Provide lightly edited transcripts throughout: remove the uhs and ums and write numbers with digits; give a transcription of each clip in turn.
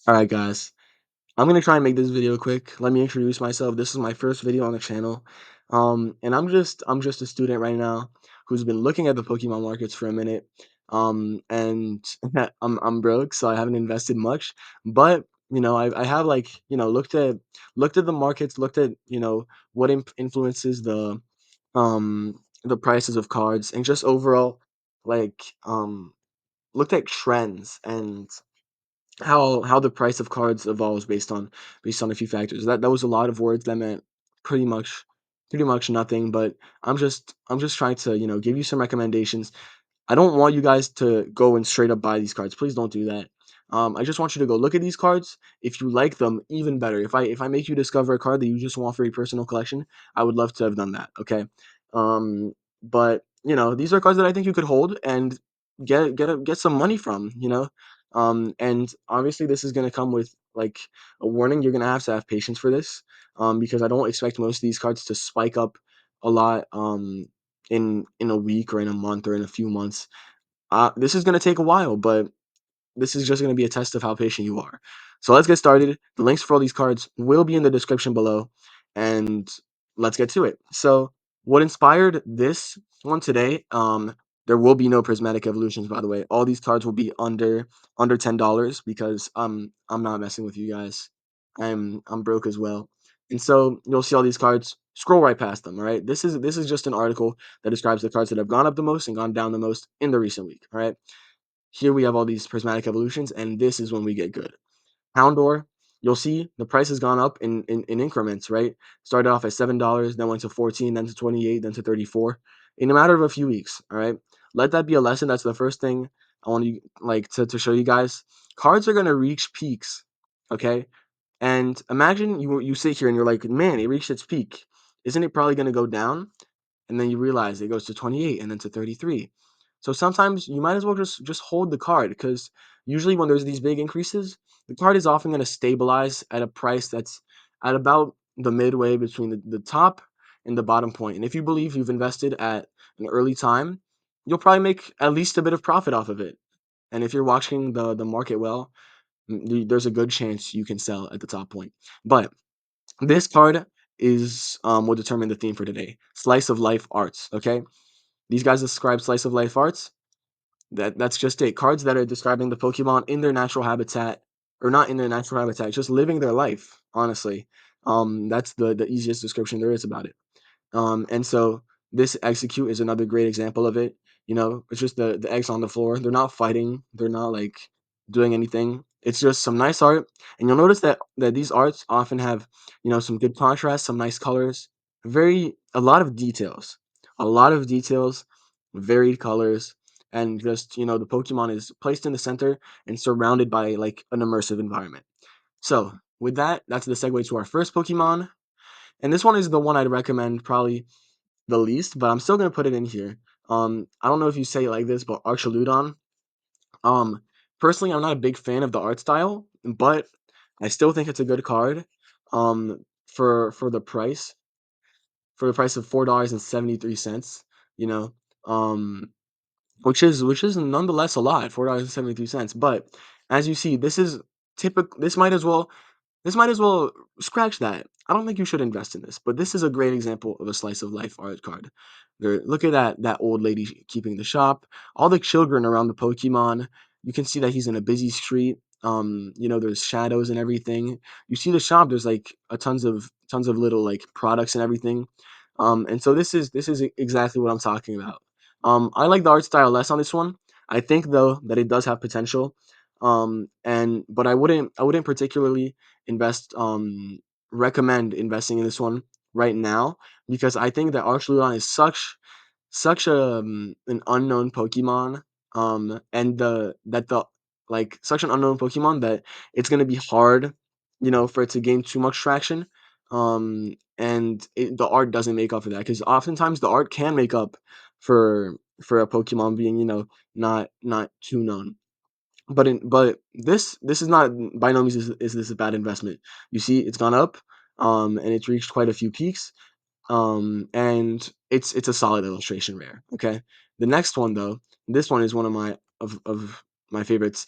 All right, guys. I'm gonna try and make this video quick. Let me introduce myself. This is my first video on the channel, and I'm just a student right now who's been looking at the Pokemon markets for a minute. And I'm broke, so I haven't invested much. But I have like looked at the markets, looked at what influences the prices of cards, and just overall like looked at trends and how the price of cards evolves based on a few factors. That was a lot of words that meant pretty much pretty much nothing, but I'm just trying to, give you some recommendations. I don't want you guys to go and straight up buy these cards. Please don't do that. I just want you to go look at these cards. If you like them, even better. If I make you discover a card that you just want for your personal collection, I would love to have done that. Okay. But these are cards that I think you could hold and get some money from. And obviously this is gonna come with like a warning. You're gonna have patience for this. Because I don't expect most of these cards to spike up a lot. In a week or in a month or in a few months. This is going to take a while, but this is just going to be a test of how patient you are. So let's get started. The links for all these cards will be in the description below, and let's get to it. So what inspired this one today? There will be no prismatic evolutions, by the way. All these cards will be under $10 because I'm not messing with you guys. I'm broke as well, and so you'll see all these cards. Scroll right past them. All right. This is just an article that describes the cards that have gone up the most and gone down the most in the recent week. All right. Here we have all these prismatic evolutions, and this is when we get good. Houndour, you'll see the price has gone up in increments, right? Started off at $7, then went to 14, then to 28, then to 34 in a matter of a few weeks. All right. Let that be a lesson. That's the first thing I want you like to show you guys. Cards are gonna reach peaks. Okay. And imagine you sit here and you're like, man, it reached its peak. Isn't it probably gonna go down? And then you realize it goes to 28 and then to 33. So sometimes you might as well just hold the card because usually when there's these big increases, the card is often going to stabilize at a price that's at about the midway between the top and the bottom point. And if you believe you've invested at an early time, you'll probably make at least a bit of profit off of it. And if you're watching the market well, there's a good chance you can sell at the top point. But this card is will determine the theme for today. Slice of life arts. Okay, these guys describe slice of life arts. That's just it. Cards that are describing the Pokemon in their natural habitat, or not in their natural habitat, just living their life. Honestly, that's the easiest description there is about it. And so this execute is another great example of it. It's just the eggs on the floor. They're not fighting. They're not like doing anything. It's just some nice art. And you'll notice that these arts often have, some good contrast, some nice colors, a lot of details. A lot of details, varied colors, and just, the Pokemon is placed in the center and surrounded by like an immersive environment. So with that, that's the segue to our first Pokemon. And this one is the one I'd recommend probably the least, but I'm still gonna put it in here. I don't know if you say it like this, but Archaludon. Um, Personally, I'm not a big fan of the art style, but I still think it's a good card. For the price of $4.73. You know, um, which is nonetheless a lot, $4.73. But as you see, this is typical. This might as well scratch that. I don't think you should invest in this, but this is a great example of a slice of life art card. Look at that old lady keeping the shop. All the children around the Pokemon. You can see that he's in a busy street. There's shadows and everything. You see the shop. There's like a tons of little like products and everything. And so this is exactly what I'm talking about. I like the art style less on this one. I think though that it does have potential. And but I wouldn't particularly invest recommend investing in this one right now because I think that Archaludon is such an unknown Pokemon, and the like such an unknown Pokemon that it's gonna be hard, for it to gain too much traction. And the art doesn't make up for that because oftentimes the art can make up for a Pokemon being, not too known. But this is not, by no means is this a bad investment. You see, it's gone up, and it's reached quite a few peaks, and it's a solid illustration rare. Okay, the next one though, this one is one of my favorites.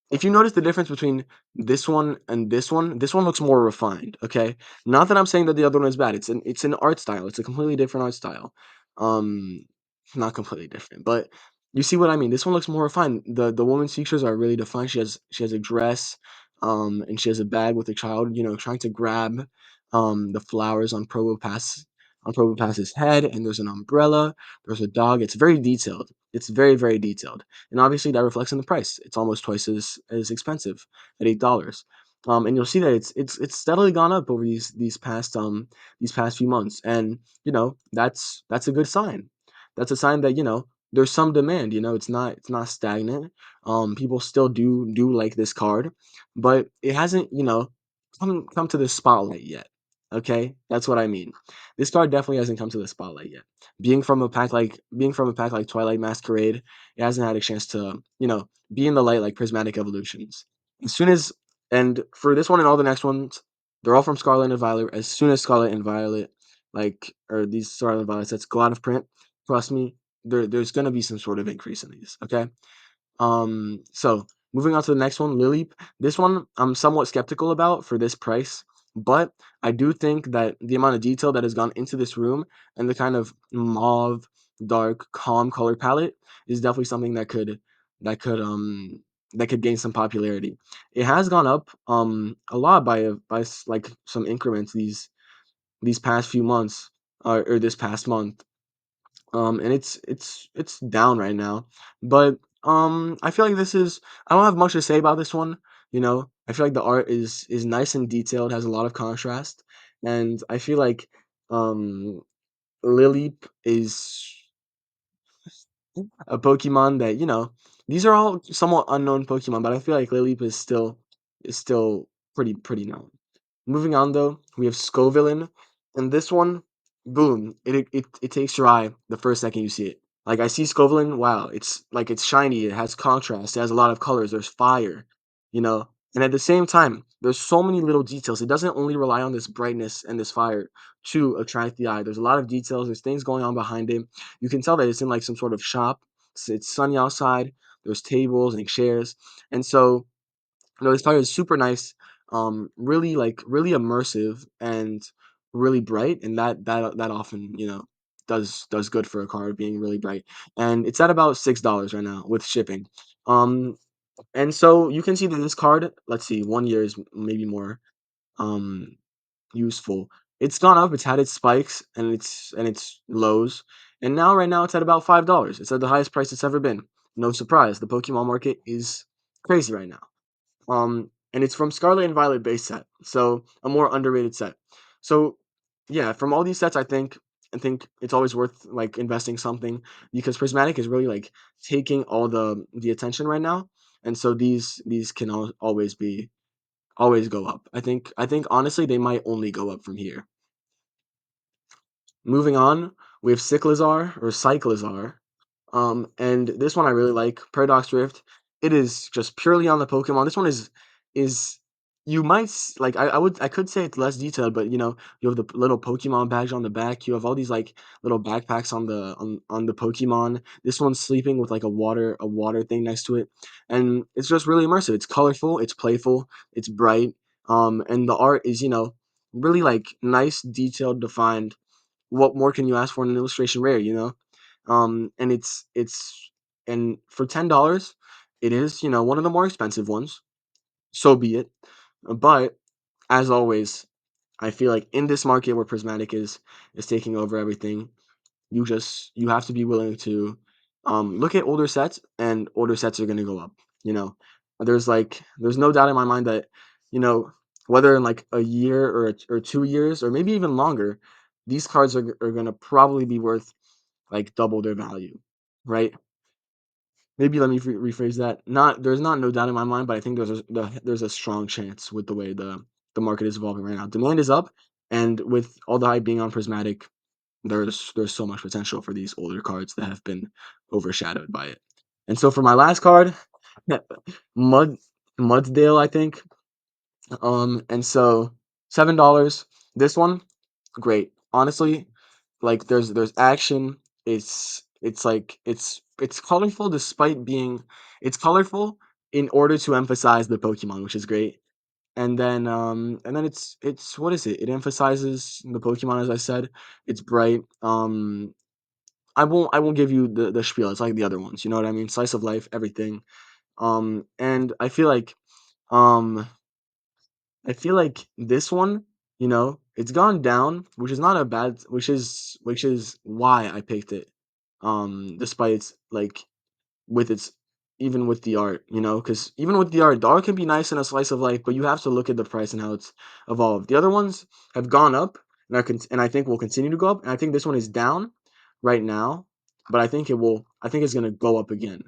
if you notice the difference between this one looks more refined, okay? Not that I'm saying that the other one is bad. It's an art style. It's a completely different art style. Um, not completely different, but you see what I mean. This one looks more refined. The woman's features are really defined. She has a dress, and she has a bag with a child, trying to grab the flowers on Probopass's head, and there's an umbrella, there's a dog. It's very detailed. It's very, very detailed, and obviously that reflects in the price. It's almost twice as expensive at $8. And you'll see that it's steadily gone up over these past few months, and that's a good sign. That's a sign that there's some demand. It's not stagnant. People still do like this card, but it hasn't come to the spotlight yet. Okay, that's what I mean. This card definitely hasn't come to the spotlight yet. Being from a pack like Twilight Masquerade, it hasn't had a chance to, be in the light like Prismatic Evolutions. As soon as, and for this one and all the next ones, they're all from Scarlet and Violet. As soon as Scarlet and Violet, or these Scarlet and Violet sets go out of print, trust me, there's gonna be some sort of increase in these. Okay. So moving on to the next one, Lily. This one I'm somewhat skeptical about for this price, but I do think that the amount of detail that has gone into this room and the kind of mauve, dark, calm color palette is definitely something that could um that could gain some popularity. It has gone up a lot by like some increments these past few months, or this past month, and it's down right now. But I feel like I don't have much to say about this one. I feel like the art is nice and detailed, has a lot of contrast, and I feel like um Lileep is a Pokemon that these are all somewhat unknown Pokemon, but I feel like Lileep is still pretty known. Moving on though, we have Scovillain, and this one, boom, it takes your eye the first second you see it. Like I see Scovillain, wow, it's shiny, it has contrast, it has a lot of colors, there's fire, you know, and at the same time, there's so many little details. It doesn't only rely on this brightness and this fire to attract the eye. There's a lot of details. There's things going on behind it. You can tell that it's in like some sort of shop. It's sunny outside. There's tables and chairs, and so this color is super nice, really immersive and really bright, and that often does good for a card being really bright. And it's at about $6 right now with shipping. Um, and so you can see that this card, let's see, 1 year is maybe more um useful. It's gone up. It's had its spikes and its lows, and now right now it's at about $5. It's at the highest price it's ever been. No surprise, the Pokemon market is crazy right now. And it's from Scarlet and Violet base set, so a more underrated set. So yeah, from all these sets, I think it's always worth like investing something because Prismatic is really like taking all the attention right now, and so these can always go up. I think honestly they might only go up from here. Moving on, we have Cyclizar, and this one I really like, Paradox Rift. It is just purely on the Pokemon. This one is you might I could say it's less detailed, but you have the little Pokemon badge on the back. You have all these like little backpacks on the Pokemon. This one's sleeping with like a water thing next to it, and it's just really immersive. It's colorful, it's playful, it's bright, and the art is really like nice, detailed, defined. What more can you ask for in an illustration rare, and and for $10 it is one of the more expensive ones, so be it. But as always, I feel like in this market where Prismatic is taking over everything, you have to be willing to look at older sets, and older sets are going to go up. you know there's no doubt in my mind that you know whether in like a year or 2 years or maybe even longer, these cards are going to probably be worth like double their value, right? Maybe let me rephrase that. Not there's not no doubt in my mind, but I think there's a strong chance with the way the market is evolving right now. Demand is up, and with all the hype being on Prismatic, there's so much potential for these older cards that have been overshadowed by it. And so for my last card, Mud Mudsdale, I think. And so $7. This one, great. Honestly, like there's action. It's colorful despite being it's colorful, in order to emphasize the Pokemon, which is great. And then it's what is it? It emphasizes the Pokemon, as I said. It's bright. I won't give you the spiel. It's like the other ones. You know what I mean? Slice of life, everything. And um I feel like this one, it's gone down, which is not a bad, which is why I picked it. Despite its like with its even with the art, because even with the art can be nice in a slice of life, but you have to look at the price and how it's evolved. The other ones have gone up, and I think will continue to go up. And I think this one is down right now, but I think it will. I think it's gonna go up again.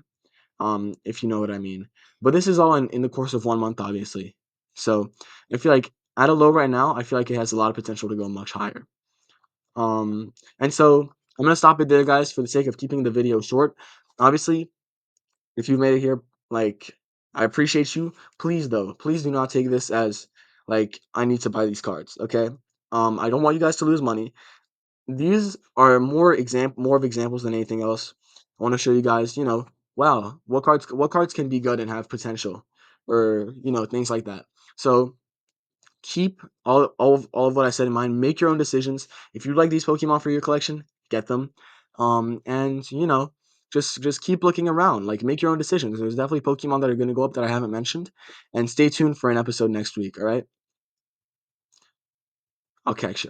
If you know what I mean. But this is all in the course of 1 month, obviously. So I feel like at a low right now, I feel like it has a lot of potential to go much higher. And so I'm gonna stop it there, guys, for the sake of keeping the video short. Obviously, if you've made it here, like I appreciate you. Please though, please do not take this as like I need to buy these cards, okay? I don't want you guys to lose money. These are more of examples than anything else. I want to show you guys, wow, what cards can be good and have potential, or things like that. So keep all of what I said in mind. Make your own decisions. If you like these Pokemon for your collection, get them. And just keep looking around. Like make your own decisions. There's definitely Pokemon that are going to go up that I haven't mentioned. And stay tuned for an episode next week. All right, I'll catch you.